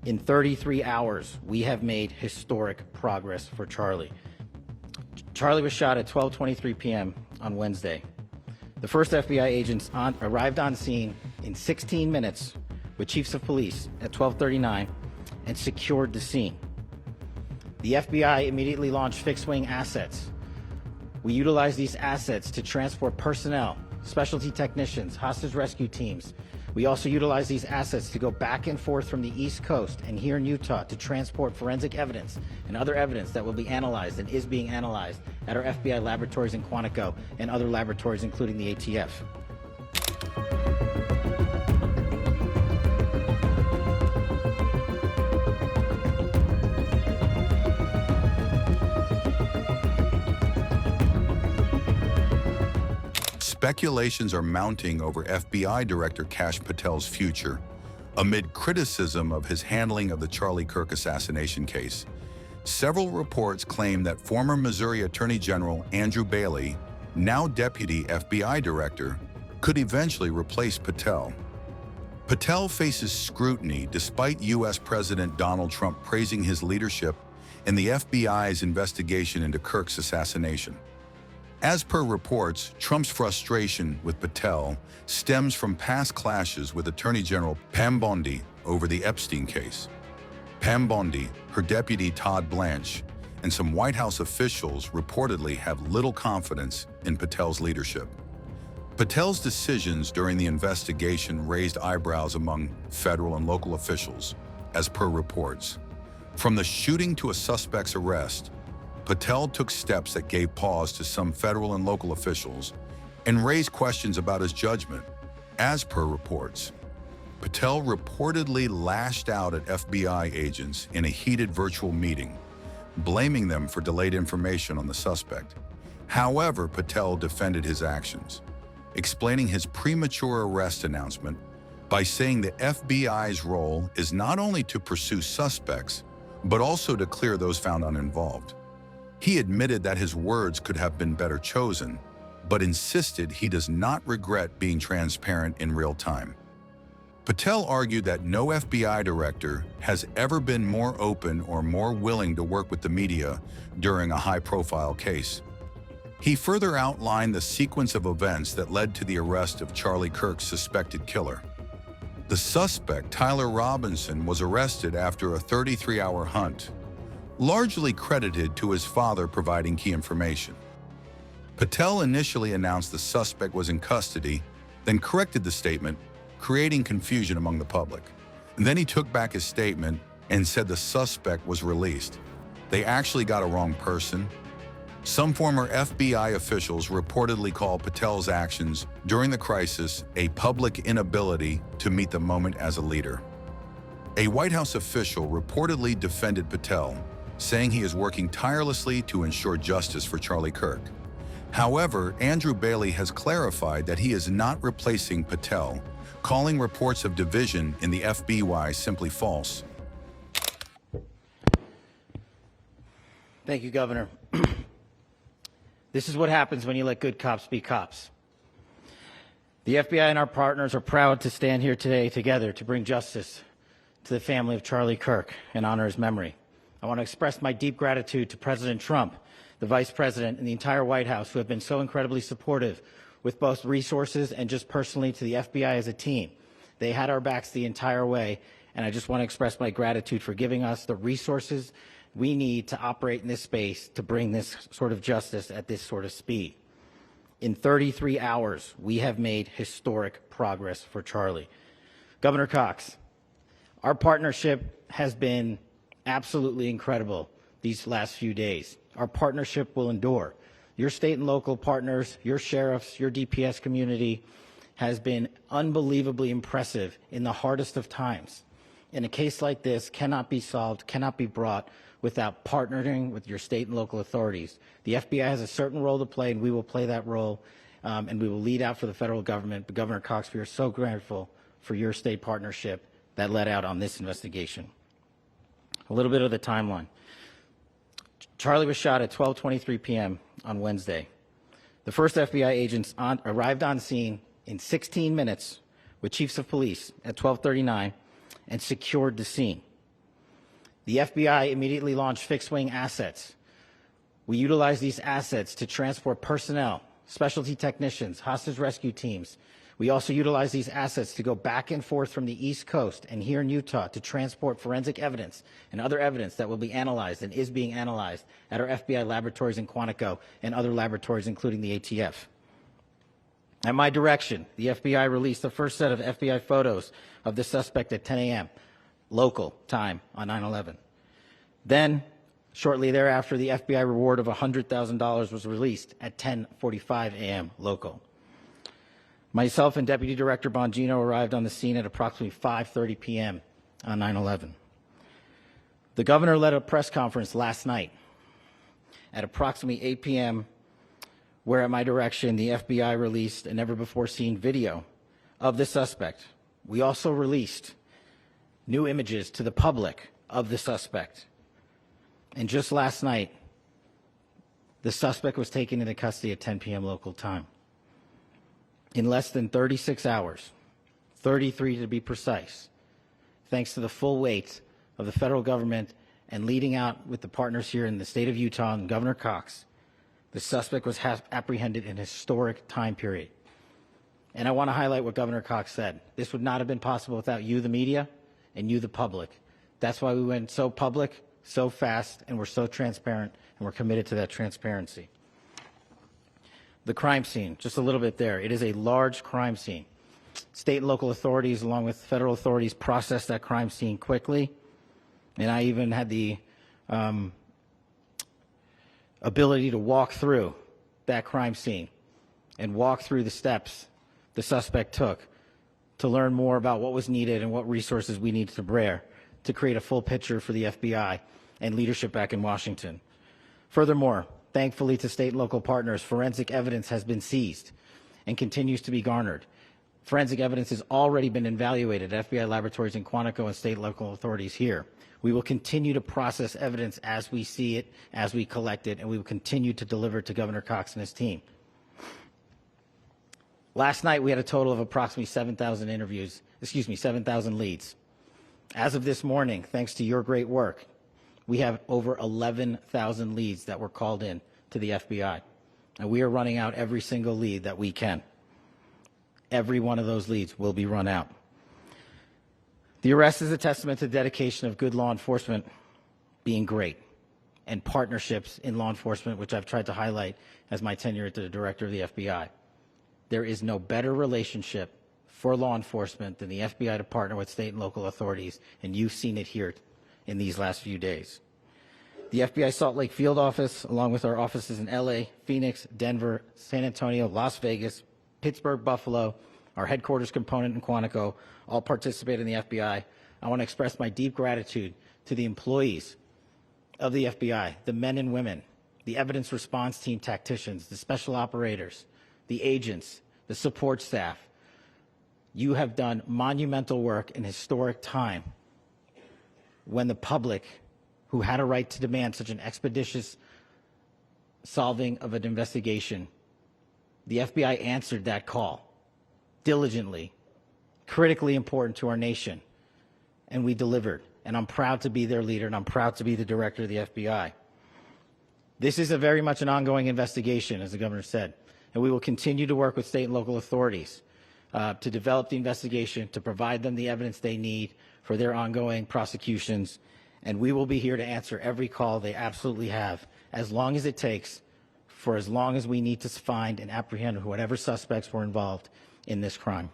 In 33 hours, we have made historic progress for Charlie. Charlie was shot at 12:23 p.m. on Wednesday. The first FBI agents arrived on scene in 16 minutes with chiefs of police at 12:39 and secured the scene. The FBI immediately launched fixed-wing assets. We utilized these assets to transport personnel, specialty technicians, hostage rescue teams. We also utilize these assets to go back and forth from the East Coast and here in Utah to transport forensic evidence and other evidence that will be analyzed and is being analyzed at our FBI laboratories in Quantico and other laboratories, including the ATF. Speculations are mounting over FBI Director Kash Patel's future amid criticism of his handling of the Charlie Kirk assassination case. Several reports claim that former Missouri Attorney General Andrew Bailey, now Deputy FBI Director, could eventually replace Patel. Patel faces scrutiny despite U.S. President Donald Trump praising his leadership in the FBI's investigation into Kirk's assassination. As per reports, Trump's frustration with Patel stems from past clashes with Attorney General Pam Bondi over the Epstein case. Pam Bondi, her deputy Todd Blanche, and some White House officials reportedly have little confidence in Patel's leadership. Patel's decisions during the investigation raised eyebrows among federal and local officials, as per reports. From the shooting to a suspect's arrest, Patel took steps that gave pause to some federal and local officials and raised questions about his judgment. As per reports, Patel reportedly lashed out at FBI agents in a heated virtual meeting, blaming them for delayed information on the suspect. However, Patel defended his actions, explaining his premature arrest announcement by saying the FBI's role is not only to pursue suspects, but also to clear those found uninvolved. He admitted that his words could have been better chosen, but insisted he does not regret being transparent in real time. Patel argued that no FBI director has ever been more open or more willing to work with the media during a high-profile case. He further outlined the sequence of events that led to the arrest of Charlie Kirk's suspected killer. The suspect, Tyler Robinson, was arrested after a 33-hour hunt, largely credited to his father providing key information. Patel initially announced the suspect was in custody, then corrected the statement, creating confusion among the public. And then he took back his statement and said the suspect was released. They actually got a wrong person. Some former FBI officials reportedly called Patel's actions during the crisis a public inability to meet the moment as a leader. A White House official reportedly defended Patel, saying he is working tirelessly to ensure justice for Charlie Kirk. However, Andrew Bailey has clarified that he is not replacing Patel, calling reports of division in the FBI simply false. Thank you, Governor. This is what happens when you let good cops be cops. The FBI and our partners are proud to stand here today together to bring justice to the family of Charlie Kirk and honor his memory. I want to express my deep gratitude to President Trump, the Vice President, and the entire White House who have been so incredibly supportive with both resources and just personally to the FBI as a team. They had our backs the entire way, and I just want to express my gratitude for giving us the resources we need to operate in this space to bring this sort of justice at this sort of speed. In 33 hours, we have made historic progress for Charlie. Governor Cox, our partnership has been absolutely incredible these last few days. Our partnership will endure. Your state and local partners, your sheriffs, your DPS community has been unbelievably impressive in the hardest of times. And a case like this cannot be solved, cannot be brought without partnering with your state and local authorities. The FBI has a certain role to play, and we will play that role, and we will lead out for the federal government. But Governor Cox, we are so grateful for your state partnership that led out on this investigation. A little bit of the timeline. Charlie was shot at 12:23 p.m. on Wednesday. The first FBI agents arrived on scene in 16 minutes with chiefs of police at 12:39 and secured the scene. The FBI immediately launched fixed-wing assets. We utilized these assets to transport personnel, specialty technicians, hostage rescue teams. We also utilized these assets to go back and forth from the East Coast and here in Utah to transport forensic evidence and other evidence that will be analyzed and is being analyzed at our FBI laboratories in Quantico and other laboratories, including the ATF. At my direction, the FBI released the first set of FBI photos of the suspect at 10 a.m. local time on 9/11. Then, shortly thereafter, the FBI reward of $100,000 was released at 10:45 a.m. local. Myself and Deputy Director Bongino arrived on the scene at approximately 5:30 p.m. on 9/11. The governor led a press conference last night at approximately 8 p.m., where at my direction, the FBI released a never-before-seen video of the suspect. We also released new images to the public of the suspect. And just last night, the suspect was taken into custody at 10 p.m. local time. In less than 36 hours, 33 to be precise, thanks to the full weight of the federal government and leading out with the partners here in the state of Utah and Governor Cox, the suspect was apprehended in a historic time period. And I want to highlight what Governor Cox said. This would not have been possible without you, the media, and you, the public. That's why we went so public, so fast, and we're so transparent, and we're committed to that transparency. The crime scene, just a little bit there. It is a large crime scene. State and local authorities, along with federal authorities, processed that crime scene quickly. And I even had the ability to walk through that crime scene and walk through the steps the suspect took to learn more about what was needed and what resources we needed to bear to create a full picture for the FBI and leadership back in Washington. Furthermore, thankfully to state and local partners, forensic evidence has been seized and continues to be garnered. Forensic evidence has already been evaluated at FBI laboratories in Quantico and state and local authorities here. We will continue to process evidence as we see it, as we collect it, and we will continue to deliver it to Governor Cox and his team. Last night, we had a total of approximately 7,000 leads. As of this morning, thanks to your great work, we have over 11,000 leads that were called in to the FBI. And we are running out every single lead that we can. Every one of those leads will be run out. The arrest is a testament to the dedication of good law enforcement being great and partnerships in law enforcement, which I've tried to highlight as my tenure as the director of the FBI. There is no better relationship for law enforcement than the FBI to partner with state and local authorities, and you've seen it here in these last few days. The FBI Salt Lake Field Office, along with our offices in LA, Phoenix, Denver, San Antonio, Las Vegas, Pittsburgh, Buffalo, our headquarters component in Quantico, all participate in the FBI. I want to express my deep gratitude to the employees of the FBI, the men and women, the evidence response team tacticians, the special operators, the agents, the support staff. You have done monumental work in historic time when the public, who had a right to demand such an expeditious solving of an investigation, the FBI answered that call diligently, critically important to our nation, and we delivered. And I'm proud to be their leader, and I'm proud to be the director of the FBI. This is very much an ongoing investigation, as the governor said, and we will continue to work with state and local authorities to develop the investigation, to provide them the evidence they need for their ongoing prosecutions, and we will be here to answer every call they absolutely have, as long as it takes, for as long as we need to find and apprehend whatever suspects were involved in this crime.